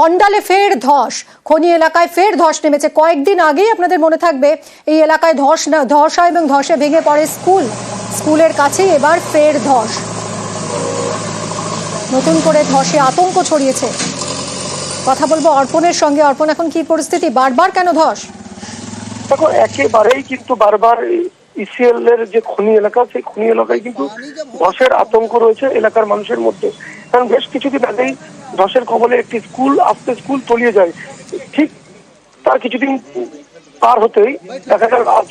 অন্ডালে ফের ধস, খনি এলাকায় ফের ধস নেমেছে। কয়েকদিন আগেই আপনাদের মনে থাকবে এই এলাকায় ধস হয় এবং ধসে ভেঙে পড়ে স্কুলের কাছেই এবার ফের ধস। নতুন করে ধসে আতঙ্ক ছড়িয়েছে। কথা বলবো অর্পণের সঙ্গে। অর্পণ, এখন কি পরিস্থিতি? বারবার কেন ধস? দেখো, একেবারেই কিন্তু বারবার ইসিএল এর যে খনি এলাকা, সেই খনি এলাকায় কিন্তু ধসের আতঙ্ক রয়েছে এলাকার মানুষের মধ্যে। কারণ বেশ কিছুদিন আগেই ধসের কবলে একটি স্কুল তলিয়ে যায়। ঠিক তার কিছুদিন পার হতেই দেখা যায় আজ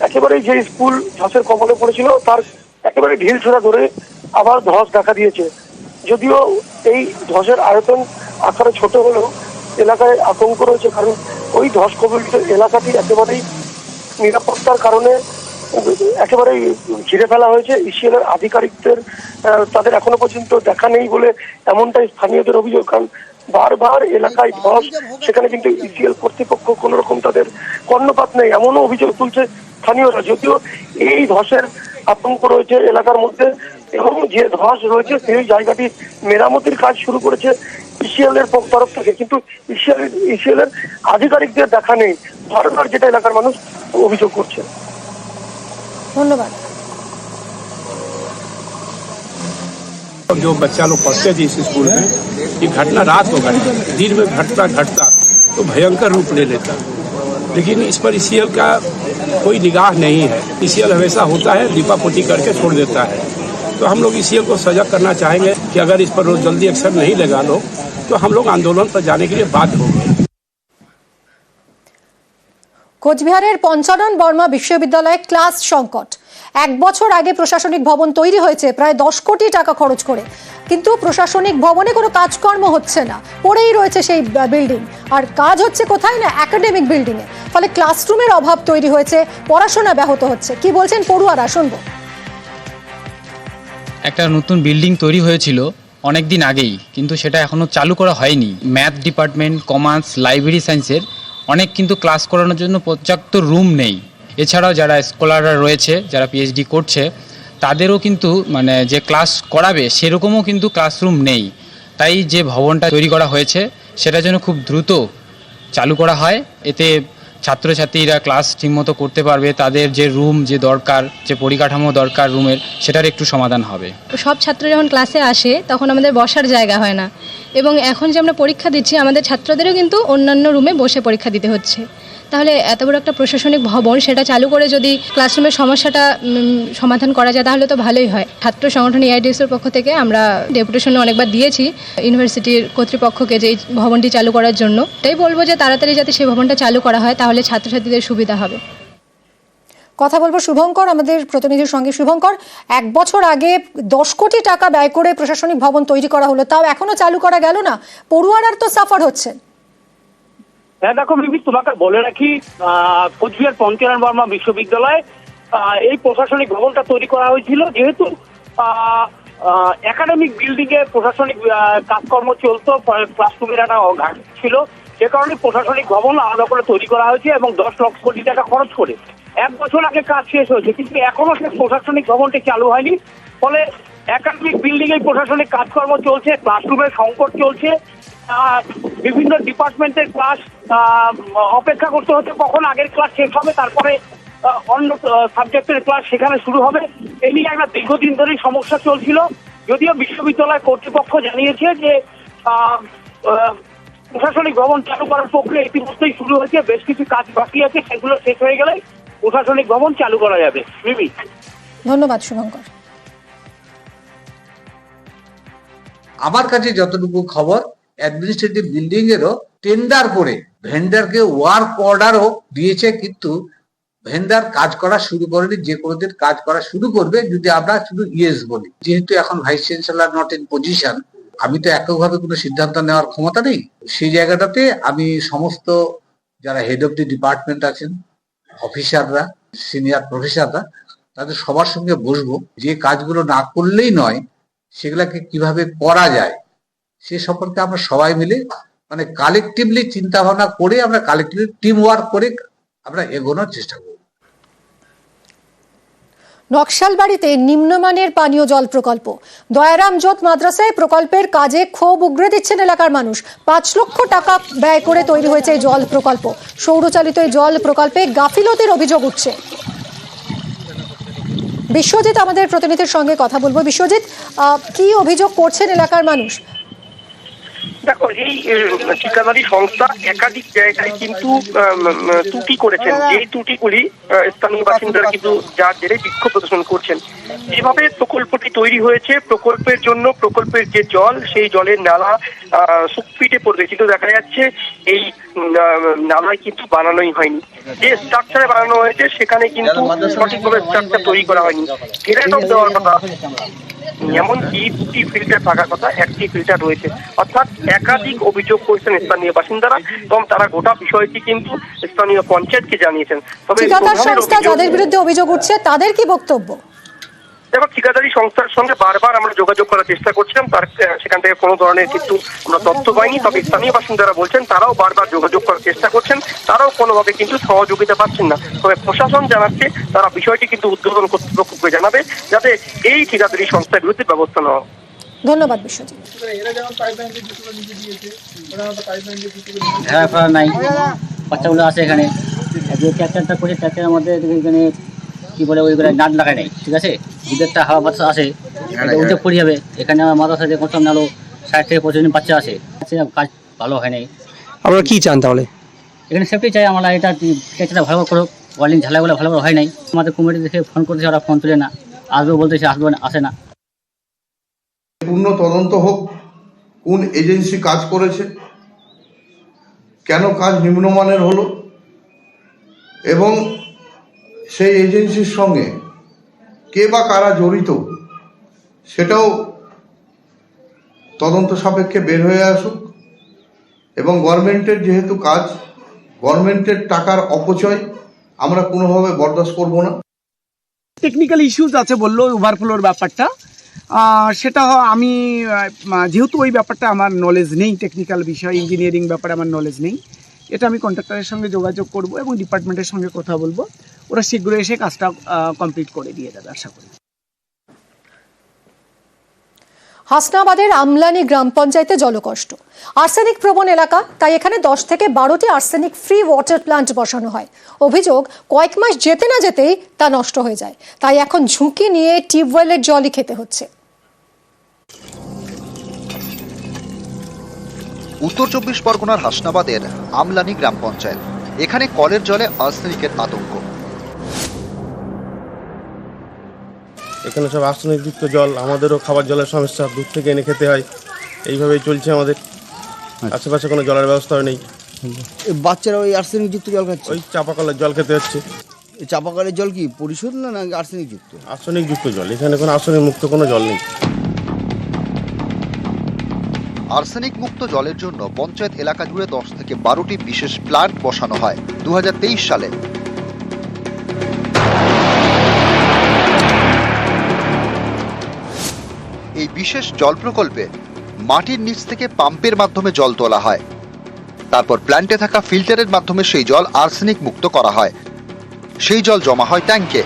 একেবারেই যে স্কুল ধসের কবলে পড়েছিল তার একেবারে ঢিল ছোড়া ধরে আবার ধস দেখা দিয়েছে। যদিও এই ধসের আয়তন আকারে ছোট হলেও এলাকায় আতঙ্ক রয়েছে, কারণ ওই ধস কবলিত এলাকাটি একেবারেই নিরাপত্তার কারণে একেবারেই ঘিরে ফেলা হয়েছে। ইসিএল এর আধিকারিকদের তাদের এখনো পর্যন্ত দেখা নেই বলে এমনটাই স্থানীয়দের অভিযোগ। কারণ বারবার এলাকায় ধস, সেখানে কিন্তু ইসিএল কর্তৃপক্ষ কোন রকম তাদের কর্ণপাত নেই, এমনও অভিযোগ তুলছে স্থানীয়রা। যদিও এই ধসের আতঙ্ক রয়েছে এলাকার মধ্যে এবং যে ধস রয়েছে সেই জায়গাটি মেরামতির কাজ শুরু করেছে ইসিএল এর তরফ থেকে, কিন্তু ইসিএল এর আধিকারিকদের দেখা নেই, বারবার যেটা এলাকার মানুষ অভিযোগ করছে। ধন্যবাদ। जो बच्चा लोग पढ़ते थे इस स्कूल में, ये घटना रात को घटता, दिन में घटता तो भयंकर रूप ले लेता, लेकिन इस पर इसीएल का कोई निगाह नहीं है। इसीएल हमेशा होता है दीपापोती करके छोड़ देता है। तो हम लोग इसीएल को सजग करना चाहेंगे कि अगर इस पर जल्दी एक्शन नहीं लेगा लोग तो हम लोग आंदोलन पर जाने के लिए बाध्य होंगे। কোচবিহারের পঞ্চানন বর্মা বিশ্ববিদ্যালয়ে ক্লাস সংকট। 1 বছর আগে প্রশাসনিক ভবন তৈরি হয়েছে প্রায় 10 কোটি টাকা খরচ করে, কিন্তু প্রশাসনিক ভবনে কোনো কাজকর্ম হচ্ছে না, পড়েই রয়েছে সেই বিল্ডিং। আর কাজ হচ্ছে কোথায় না, একাডেমিক বিল্ডিং এ। ফলে ক্লাসরুমের অভাব তৈরি হয়েছে, পড়াশোনা ব্যাহত হচ্ছে। কি বলছেন পড়ুয়ারা, শুনবো। একটা নতুন বিল্ডিং তৈরি হয়েছিল অনেক দিন আগেই, কিন্তু সেটা এখনো চালু করা হয়নি। ম্যাথ ডিপার্টমেন্ট, কমার্স, লাইব্রেরি সায়েন্সের অনেক কিন্তু ক্লাস করানোর জন্য পর্যাপ্ত রুম নেই। এছাড়াও যারা স্কলাররা রয়েছে, যারা পিএইচডি করছে, তাদেরও কিন্তু মানে যে ক্লাস করাবে সেরকমও কিন্তু ক্লাসরুম নেই। তাই যে ভবনটা তৈরি করা হয়েছে সেটা যেন খুব দ্রুত চালু করা হয়, এতে ছাত্রছাত্রীরা ক্লাস ঠিকমতো করতে পারবে, তাদের যে রুম যে দরকার, যে পরিকাঠামো দরকার রুমের, সেটার একটু সমাধান হবে। সব ছাত্র যখন ক্লাসে আসে তখন আমাদের বসার জায়গা হয় না, এবং এখন যে আমরা পরীক্ষা দিচ্ছি আমাদের ছাত্রদেরও কিন্তু অন্যান্য রুমে বসে পরীক্ষা দিতে হচ্ছে। তাহলে এত বড় একটা প্রশাসনিক ভবন সেটা চালু করে যদি ক্লাসরুমের সমস্যাটা সমাধান করা যায় তাহলে তো ভালোই হয়। ছাত্র সংগঠন এআইডিএসের পক্ষ থেকে আমরা ডেপুটেশন অনেকবার দিয়েছি ইউনিভার্সিটির কর্তৃপক্ষকে যে এই ভবনটি চালু করার জন্য। এটাই বলবো যে তাড়াতাড়ি যাতে সেই ভবনটা চালু করা হয়, তাহলে ছাত্রছাত্রীদের সুবিধা হবে। কথা বলবো শুভঙ্কর, আমাদের প্রতিনিধির সঙ্গে। শুভঙ্কর, 1 বছর আগে 10 কোটি টাকা ব্যয় করে প্রশাসনিক ভবন তৈরি করা হলো, তাও এখনো চালু করা গেল না। পড়ুয়ারা তো সাফার হচ্ছে। হ্যাঁ দেখো মিমি, তোমাকে বলে রাখি, কোচবিহার পঞ্চানন বর্মা বিশ্ববিদ্যালয়ে এই প্রশাসনিক ভবনটা তৈরি করা হয়েছিল যেহেতু একাডেমিক বিল্ডিং এ প্রশাসনিক কাজকর্ম চলতো, ক্লাসরুমের একটা ঘাটতি ছিল, সে কারণে প্রশাসনিক ভবন আলাদা করে তৈরি করা হয়েছে এবং 10 লক্ষ কোটি টাকা খরচ করে। 1 বছর আগে কাজ শেষ হয়েছে, কিন্তু এখনো সে প্রশাসনিক ভবনটি চালু হয়নি। ফলে একাডেমিক বিল্ডিং এ প্রশাসনিক কাজকর্ম চলছে, ক্লাসরুমের সংকট চলছে, বিভিন্ন ডিপার্টমেন্টের ক্লাস অপেক্ষা করতে হচ্ছে কখন আগের ক্লাস শেষ হবে, তারপরে অন্য সাবজেক্টের ক্লাস সেখানে শুরু হবে। এই নিয়ে একটা দীর্ঘদিন ধরেই সমস্যা চলছিল। যদিও বিশ্ববিদ্যালয় কর্তৃপক্ষ জানিয়েছে যে প্রশাসনিক ভবন চালু করার প্রক্রিয়া ইতিমধ্যেই শুরু হয়েছে, বেশ কিছু কাজ বাকি আছে, সেগুলো শেষ হয়ে গেলে প্রশাসনিক ভবন চালু করা যাবে। মিমি, ধন্যবাদ শুভঙ্কর। আমার কাছে যতটুকু খবর, অ্যাডমিনিস্ট্রেটিভ বিল্ডিং এরও টেন্ডার করে ভেন্ডারকে ওয়ার্ক অর্ডারও দিয়েছে, কিন্তু ভেন্ডার কাজ করা শুরু করেনি। যে কোনো দিন কাজ করা শুরু করবে যদি আমরা শুধু ইয়েস বলি। যেহেতু এখন vice chancellor not in position, আমি তো এককভাবে কোনো সিদ্ধান্ত নেওয়ার ক্ষমতা নেই। সেই জায়গাটাতে আমি সমস্ত যারা হেড অফ দি ডিপার্টমেন্ট আছেন, অফিসাররা, সিনিয়র প্রফেসররা, তাদের সবার সঙ্গে বসবো, যে কাজগুলো না করলেই নয় সেগুলাকে কিভাবে করা যায় সে সম্পর্কে আমরা সবাই মিলে মানে কালেকটিভলি চিন্তা ভাবনা করে আমরা কালেকটিভলি টিম ওয়ার্ক করে আমরা এগোনোর চেষ্টা করব। নকশালবাড়িতে নিম্নমানের পানীয় জল প্রকল্প। দয়ারাম জোত মাদ্রাসায় প্রকল্পের কাজে ক্ষোভ উগরে দিচ্ছেন এলাকার মানুষ। 5 লক্ষ টাকা ব্যয় করে তৈরি হয়েছে এই জল প্রকল্প। সৌরচালিত এই জল প্রকল্পে গাফিলতির অভিযোগ উঠছে। বিশ্বজিৎ আমাদের প্রতিনিধির সঙ্গে কথা বলবো। বিশ্বজিৎ, কি অভিযোগ করছেন এলাকার মানুষ? দেখো, এই ঠিকাদারি সংস্থা একাধিক জায়গায় কিন্তু ত্রুটি করেছেন, যে ত্রুটিগুলি স্থানীয় বাসিন্দারা কিন্তু যার জেরে বিক্ষোভ প্রদর্শন করছেন। যেভাবে প্রকল্পটি তৈরি হয়েছে, প্রকল্পের জন্য প্রকল্পের যে জল, সেই জলের নালা সুকফিটে পড়বে, কিন্তু দেখা যাচ্ছে এই নালায় কিন্তু বানানোই হয়নি। যে স্ট্রাকচারে বানানো হয়েছে সেখানে কিন্তু সঠিকভাবে স্ট্রাকচার তৈরি করা হয়নি। ফিল্টার দেওয়ার কথা, এমনকি 2টি ফিল্টার থাকার কথা, 1টি ফিল্টার রয়েছে। অর্থাৎ একাধিক অভিযোগ করেছেন স্থানীয় বাসিন্দারা এবং তারা গোটা বিষয়টি কিন্তু স্থানীয় পঞ্চায়েতকে জানিয়েছেন। তবে ঠিকাদার সংস্থা যাদের বিরুদ্ধে অভিযোগ উঠছে তাদের কি বক্তব্য? দেখো, ঠিকাদারি সংস্থার সঙ্গে বারবার আমরা যোগাযোগ করার চেষ্টা করছিলাম, তার সেখান থেকে কোনো ধরনের কিন্তু আমরা তথ্য পাইনি। তবে স্থানীয় বাসিন্দারা বলছেন তারাও বারবার যোগাযোগ করার চেষ্টা করছেন, তারাও কোনোভাবে কিন্তু সহযোগিতা পাচ্ছেন না। তবে প্রশাসন জানাচ্ছে তারা বিষয়টি কিন্তু উদ্বোধন কর্তৃপক্ষকে জানাবে, যাতে এই ঠিকাদারি সংস্থার বিরুদ্ধে ব্যবস্থা নেওয়া হয়। ধন্যবাদ বিশ্বজিৎ। নাই, বাচ্চাগুলো আছে এখানে, যে ট্র্যাক্টরটা করে ট্র্যাক্টরের মধ্যে এখানে কি বলে ওইগুলো নাট লাগায় নাই, ঠিক আছে, বিদ্যুৎটা হাওয়া বাতাস আসে, ওইটা পড়ে যাবে। এখানে আমার মাথা সাথে কত নালো 60 থেকে 25 জন বাচ্চা আছে, কাজ ভালো হয় নাই। আপনারা কি চান তাহলে? এখানে সেফটি চাই আমরা, এটা ট্র্যাক্টরটা ভালো করে ওয়ার্লিং ঝালাগুলো ভালো করে হয় নাই। আমাদের কমিটি দেখে ফোন করতেছে, ওরা ফোন তুলে না, আসবে বলতেছে, আসবে না, আসে না। পূর্ণ তদন্ত হোক, কোন এজেন্সি কাজ করেছে, কেন কাজ নিম্নমানের হলো, এবং সেই এজেন্সির সঙ্গে কে বা কারা জড়িত সেটাও তদন্ত সাপেক্ষে বের হয়ে আসুক। এবং গভর্নমেন্টের যেহেতু কাজ, গভর্নমেন্টের টাকার অপচয় আমরা কোনোভাবে বরদাস্ত করব না। টেকনিক্যাল ইস্যুস আছে বললো, ওভারফ্লোর ব্যাপারটা, সেটা আমি যেহেতু ওই ব্যাপারটা আমার নলেজ নেই, টেকনিক্যাল বিষয় ইঞ্জিনিয়ারিং ব্যাপারে আমার নলেজ নেই, এটা আমি কন্ট্রাক্টরের সঙ্গে যোগাযোগ করব এবং ডিপার্টমেন্টের সঙ্গে কথা বলবো, ওরা শীঘ্র এসে কাজটা কমপ্লিট করে দিয়ে যাবে আশা করি। হাসনাবাদের আমলানি গ্রাম পঞ্চায়েতে জলকষ্ট। আর্সেনিক প্রবণ এলাকা, তাই এখানে 10 থেকে 12টি আর্সেনিক ফ্রি ওয়াটার প্ল্যান্ট বসানো হয়। অভিযোগ, কয়েক মাস যেতে না যেতেই তা নষ্ট হয়ে যায়, তাই এখন ঝুঁকি নিয়ে টিউবওয়েলের জলই খেতে হচ্ছে। উত্তর 24 পরগনার হাসনাবাদের আমলানি গ্রাম পঞ্চায়েত, এখানে কলের জলে আর্সেনিকের আতঙ্ক। এখানে সব আর্সেনিক যুক্ত জল, আমাদেরও খাবার জলের সমস্যা, দূর থেকে এনে খেতে হয়, এইভাবেই চলছে আমাদের। আশেপাশে কোনো জলের ব্যবস্থাও নেই। বাচ্চারা ওই আর্সেনিক যুক্ত জল খাচ্ছে, ওই চাপাকলের জল খেতে হচ্ছে। এই চাপাকলের জল কি পরিশোধ না আর্সেনিক যুক্ত? আর্সেনিক যুক্ত জল, এখানে কোনো আর্সেনিক মুক্ত কোনো জল নেই। আর্সেনিক মুক্ত জলের জন্য পঞ্চায়েত এলাকা জুড়ে 10 থেকে 12টি বিশেষ প্ল্যান্ট বসানো হয় 2023 সালে। এই বিশেষ জল প্রকল্পে মাটির নিচ থেকে পাম্পের মাধ্যমে জল তোলা হয়, তারপর প্ল্যান্টে থাকা ফিল্টারের মাধ্যমে সেই জল আর্সেনিক মুক্ত করা হয়। সেই জল জমা হয় ট্যাঙ্কে।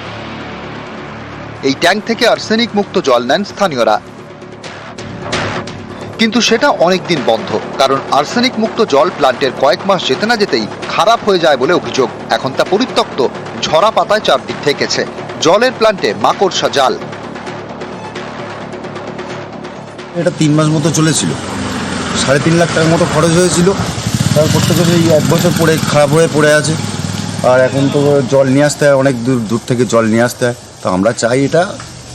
এই ট্যাঙ্ক থেকে আর্সেনিক মুক্ত জল নেন স্থানীয়রা, কিন্তু সেটা অনেকদিন বন্ধ, কারণ আর্সেনিক মুক্ত জল প্ল্যান্টের কয়েক মাস যেতে না যেতেই খারাপ হয়ে যায় বলে অভিযোগ। এখন তা পরিত্যক্ত, ঝরা পাতায় চারদিক থেকেছে। জলের প্ল্যান্টে মাকড়সা জাল। এটা 3 মাস মতো চলেছিল, 3.5 লাখ টাকার মতো খরচ হয়েছিল। তারপর থেকে এই 1 বছর পরে খারাপ হয়ে পড়ে আছে। আর এখন তো জল নিয়ে আসতে হয়, অনেক দূর থেকে জল নিয়ে আসতে হয়। তো আমরা চাই এটা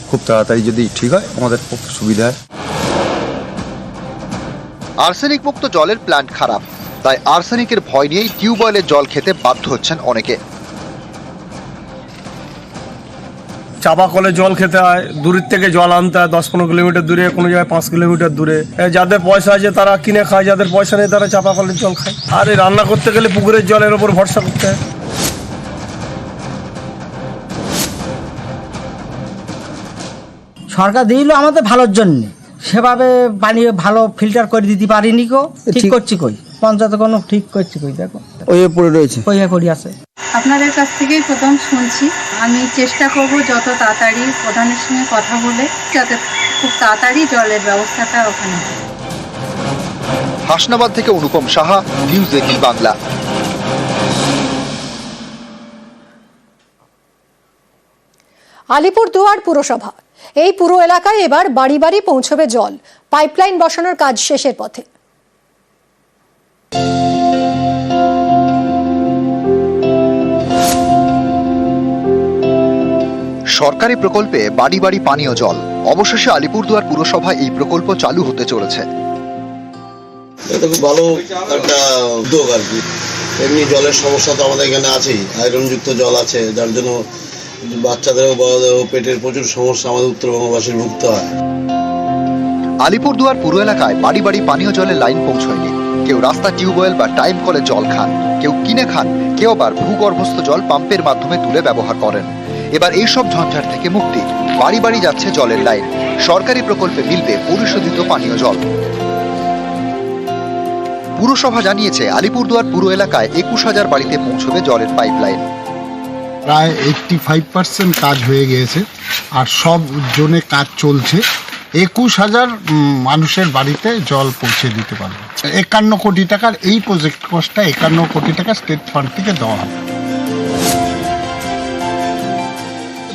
খুব তাড়াতাড়ি যদি ঠিক হয় আমাদের খুব সুবিধা হয়। আর্সেনিক মুক্ত জলের প্ল্যান্ট খারাপ, তাই আর্সেনিকের ভয় নিয়েই টিউবওয়েলের জল খেতে বাধ্য হচ্ছেন অনেকে। চাপা কলে জল খেতে হয়, দূরের থেকে জল আনতে হয়, 10-15 কিলোমিটার দূরে, কোনো জায়গায় 5 কিলোমিটার দূরে। যাদের পয়সা আছে তারা কিনে খায়, যাদের পয়সা নেই তারা চাপা কলের জল খায়। আর এই রান্না করতে গেলে পুকুরের জলের ওপর ভরসা করতে হয়। সরকার দিল আমাদের ভালোর জন্য, সেভাবে পানি ভালো ফিল্টার করে দিতে পারিনি। ঠিক করছি কই, পঞ্চায়েতে কোনো ঠিক করছি কই, দেখো ওই পড়ে রয়েছে, ওই পড়ে আছে। আপনাদের কাছ থেকেই প্রথম শুনছি আমি চেষ্টা করব যত তাড়াতাড়ি প্রধানের সঙ্গে কথা বলে যাতে খুব তাড়াতাড়ি জলের ব্যবস্থাটা ওখানে হয়। হাসনাবাদ থেকে অনুপম সাহা, নিউজ 18 বাংলা। আলিপুরদুয়ার পুরসভা, এই পুরো এলাকায় এবার বাড়ি বাড়ি পৌঁছবে জল। পাইপলাইন বসানোর কাজ শেষের পথে। সরকারি প্রকল্পে বাড়ি বাড়ি পানীয় জল। অবশেষে আলিপুরদুয়ার পুরসভায় এই প্রকল্প চালু হতে চলেছে। এটা খুব ভালো একটা উদ্যোগ আর কি। এমনি জলের সমস্যা তো আমাদের এখানে আছেই, আয়রনযুক্ত জল আছে, যার জন্য বাচ্চাদেরও বড়দেরও পেটের প্রচুর সমস্যা আমাদের উত্তরবঙ্গবাসীর ভুগতে হয়। আলিপুরদুয়ার পুরো এলাকায় বাড়ি বাড়ি পানীয় জলের লাইন পৌঁছয়নি। কেউ রাস্তা, টিউবওয়েল বা টাইম কলে জল খান, কেউ কিনে খান, কেউ আবার ভূগর্ভস্থ জল পাম্পের মাধ্যমে তুলে ব্যবহার করেন। এবার এইসব ঝঞ্ঝাট থেকে মুক্তি, বাড়ি বাড়ি যাচ্ছে জলের লাইন। সরকারি প্রকল্পে মিলবে পরিশোধিত পানীয় জল। পুরসভা জানিয়েছে আলিপুরদুয়ার পুরো এলাকায় 21,000 বাড়িতে পৌঁছবে জলের পাইপলাইন। প্রায় 85% কাজ হয়ে গিয়েছে আর সব জোনে কাজ চলছে। 21,000 মানুষের বাড়িতে জল পৌঁছে দিতে পারবে। 51 কোটি টাকার এই প্রজেক্ট কস্টটা 51 কোটি টাকা স্টেট ফান্ড থেকে দেওয়া হবে।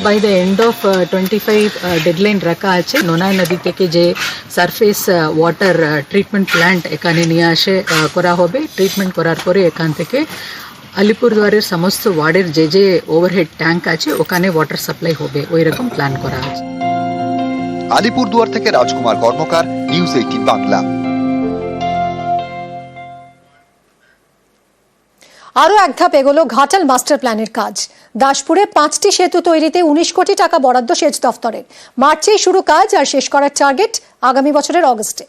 By the end of 25 deadline রাখা আছে। নোনাই নদী থেকে যে সারফেস ওয়াটার ট্রিটমেন্ট প্ল্যান্ট এখানে নিয়ে আসে করা হবে। ট্রিটমেন্ট করার পরে এখান থেকে আলিপুরদুয়ারের সমস্ত ওয়ার্ডের যে যে ওভারহেড ট্যাঙ্ক আছে ওখানে ওয়াটার সাপ্লাই হবে, ওই রকম প্ল্যান করা আছে। আলিপুরদুয়ার থেকে রাজকুমার কর্মকার, নিউজ 18 বাংলা। আরও এক ধাপ এগোলো ঘাটাল মাস্টার প্ল্যানের কাজ। দাসপুরে 5টি সেতু তৈরিতে 19 কোটি টাকা বরাদ্দ সেচ দফতরের। মার্চেই শুরু কাজ আর শেষ করার টার্গেট আগামী বছরের অগস্টে।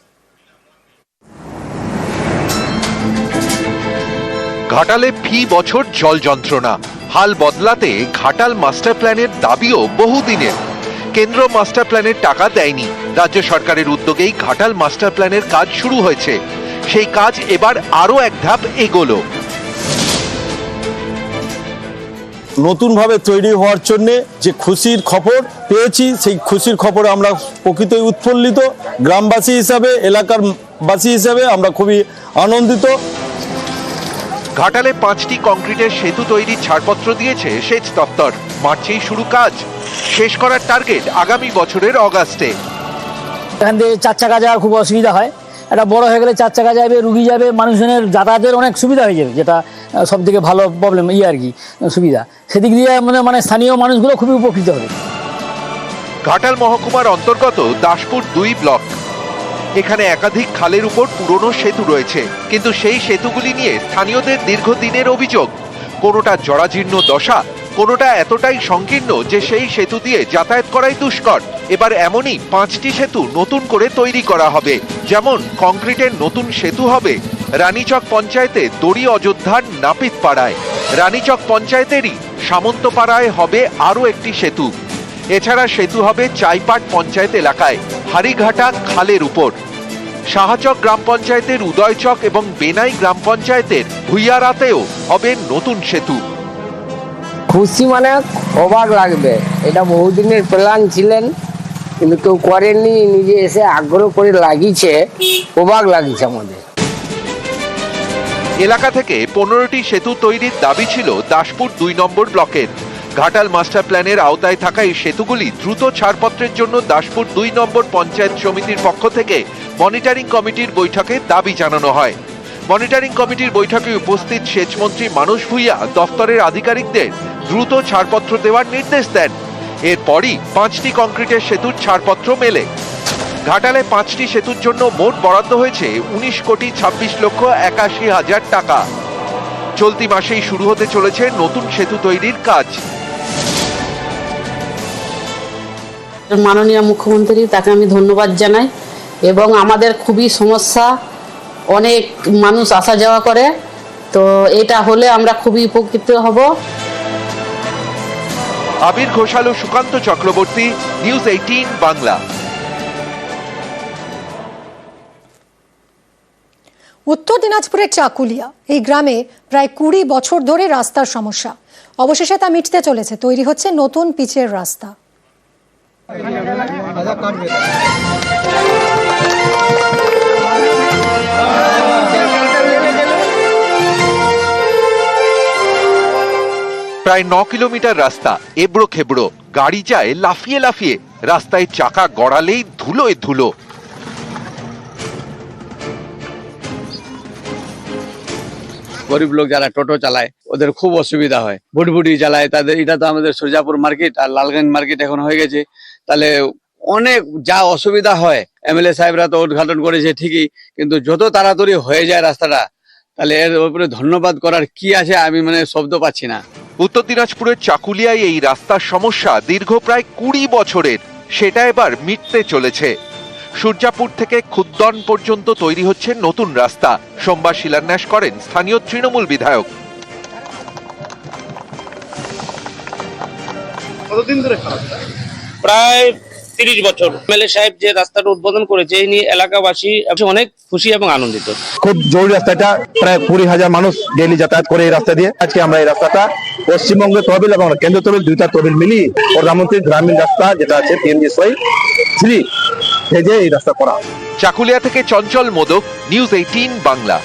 ঘাটালে ফি বছর জল যন্ত্রণা। হাল বদলাতে ঘাটাল মাস্টার প্ল্যানের দাবিও বহুদিনের। কেন্দ্র মাস্টার প্ল্যানের টাকা দেয়নি। রাজ্য সরকারের উদ্যোগেই ঘাটাল মাস্টার প্ল্যানের কাজ শুরু হয়েছে। সেই কাজ এবার আরও এক ধাপ এগোলো। নতুনভাবে তৈরি হওয়ার জন্য যে খুশির খবর পেয়েছি, সেই খুশির খবরে আমরা প্রকৃতই উৎফুল্লিত। গ্রামবাসী হিসাবে, এলাকার বাসী হিসাবে আমরা খুবই আনন্দিত। ঘাটালে 5টি কংক্রিটের সেতু তৈরির ছাড়পত্র দিয়েছে সেচ দপ্তর। মার্চেই শুরু কাজ, শেষ করার টার্গেট আগামী বছরের অগাস্টে। এখান থেকে 4 চাকা যাওয়ার খুব অসুবিধা হয়। এটা বড় হয়ে গেলে 4 চাকা যাবে, রুগী যাবে, মানুষজনের যাতায়াতের অনেক সুবিধা হয়ে যাবে, যেটা সব থেকে ভালো প্রবলেম আর কি সুবিধা। সেদিক দিয়ে মানে স্থানীয় মানুষগুলো খুবই উপকৃত হবে। ঘাটাল মহকুমার অন্তর্গত দাসপুর 2 ব্লক। এখানে একাধিক খালের উপর পুরনো সেতু রয়েছে, কিন্তু সেই সেতুগুলি নিয়ে স্থানীয়দের দীর্ঘদিনের অভিযোগ। কোনোটা জরাজীর্ণ দশা, কোনোটা এতটাই সংকীর্ণ যে সেই সেতু দিয়ে যাতায়াত করাই দুষ্কর। এবার এমনই 5টি সেতু নতুন করে তৈরি করা হবে। যেমন কংক্রিটের নতুন সেতু হবে রানীচক পঞ্চায়েতে দড়ি অযোধ্যার নাপিতপাড়ায়। রানীচক পঞ্চায়েতেরই সামন্তপাড়ায় হবে আরও একটি সেতু। এছাড়া সেতু হবে চাইপাট পঞ্চায়েত এলাকায় হারিঘাটা খালের উপর। শাহচক গ্রাম পঞ্চায়েতের উদয়চক এবং বেনাই গ্রাম পঞ্চায়েতের ভুইয়ারাতেও হবে নতুন সেতু। খুশি মানে অবাক লাগবে। এটা বহুদিনের প্ল্যান ছিলেন, কিন্তু কেউ করেননি, নিজে এসে আগ্রহ করে লাগিয়েছে, অবাক লাগিয়েছে আমাদের। এলাকা থেকে 15টি সেতু তৈরির দাবি ছিল দাসপুর 2 নম্বর ব্লকের। ঘাটাল মাস্টার প্ল্যানের আওতায় থাকা এই সেতুগুলি দ্রুত ছাড়পত্রের জন্য দাসপুর 2 নম্বর পঞ্চায়েত সমিতির পক্ষ থেকে মনিটরিং কমিটির বৈঠকে দাবি জানানো হয়। মনিটরিং কমিটির বৈঠকে উপস্থিত সেচমন্ত্রী মানস ভূঁইয়া দফতরের আধিকারিকদের দ্রুত ছাড়পত্র দেওয়ার নির্দেশ দেন। এরপরই 5টি কংক্রিটের সেতুর ছাড়পত্র মেলে। ঘাটালে 5টি সেতুর জন্য মোট বরাদ্দ হয়েছে 19,26,81,000 টাকা। চলতি মাসেই শুরু হতে চলেছে নতুন সেতু তৈরির কাজ। মাননীয় মুখ্যমন্ত্রী, তাকে আমি ধন্যবাদ জানাই। এবং আমাদের খুবই সমস্যা, অনেক মানুষ আসা যাওয়া করে, তো এটা হলে আমরা খুবই উপকৃত হব। আবির ঘোষাল ও সুকান্ত চক্রবর্তী, নিউজ 18 বাংলা। উত্তর দিনাজপুরের চাকুলিয়া এই গ্রামে প্রায় 20 বছর ধরে রাস্তার সমস্যা। অবশেষে তা মিটতে চলেছে, তৈরি হচ্ছে নতুন পিচের রাস্তা। প্রায় 9 কিলোমিটার রাস্তা এবড়ো খেবড়ো, গাড়ি যায় লাফিয়ে লাফিয়ে, রাস্তায় চাকা গড়ালেই ধুলোয় ধুলো। গরিব লোক যারা টোটো চালায় ওদের খুব অসুবিধা হয়, ভুটভুটি চালায় তাদের। এটা তো আমাদের সুরজাপুর মার্কেট আর লালগঞ্জ মার্কেট এখন হয়ে গেছে, তাহলে অনেক যা অসুবিধা হয়। এমএলএ সাহেবরা তো উদ্ঘাটন করেছে ঠিকই, কিন্তু যত তাড়াতাড়ি হয়ে যায় রাস্তাটা, তাহলে এর উপরে ধন্যবাদ করার কি আছে, আমি শব্দ পাচ্ছি না। উত্তর দিনাজপুরের চাকুলিয়ায় এই রাস্তার সমস্যা দীর্ঘ প্রায় 20 বছরের, সেটা এবার মিটতে চলেছে। সূর্যাপুর থেকে খুদ্দন পর্যন্ত তৈরি হচ্ছে নতুন রাস্তা। সোমবার শিলান্যাস করেন স্থানীয় তৃণমূল বিধায়ক। কতদিন ধরে প্রায় 30 বছর। এমএলএ সাহেব যে রাস্তাটা উদ্বোধন করেছে এই নিয়ে এলাকাবাসী অনেক খুশি এবং আনন্দিত। খুব জরুরি রাস্তাটা, প্রায় 20,000 মানুষ ডেইলি যাতায়াত করে এই রাস্তা দিয়ে। আজকে আমরা এই রাস্তাটা পশ্চিমবঙ্গের তহবিল এবং কেন্দ্র তহবিল, দুইটা তহবিল মিলিয়ে প্রধানমন্ত্রী গ্রামীণ রাস্তা যেটা আছে PMGSY 3 ফেজে এই রাস্তা করা। চাকুলিয়া থেকে চঞ্চল মোদক, নিউজ 18 বাংলা।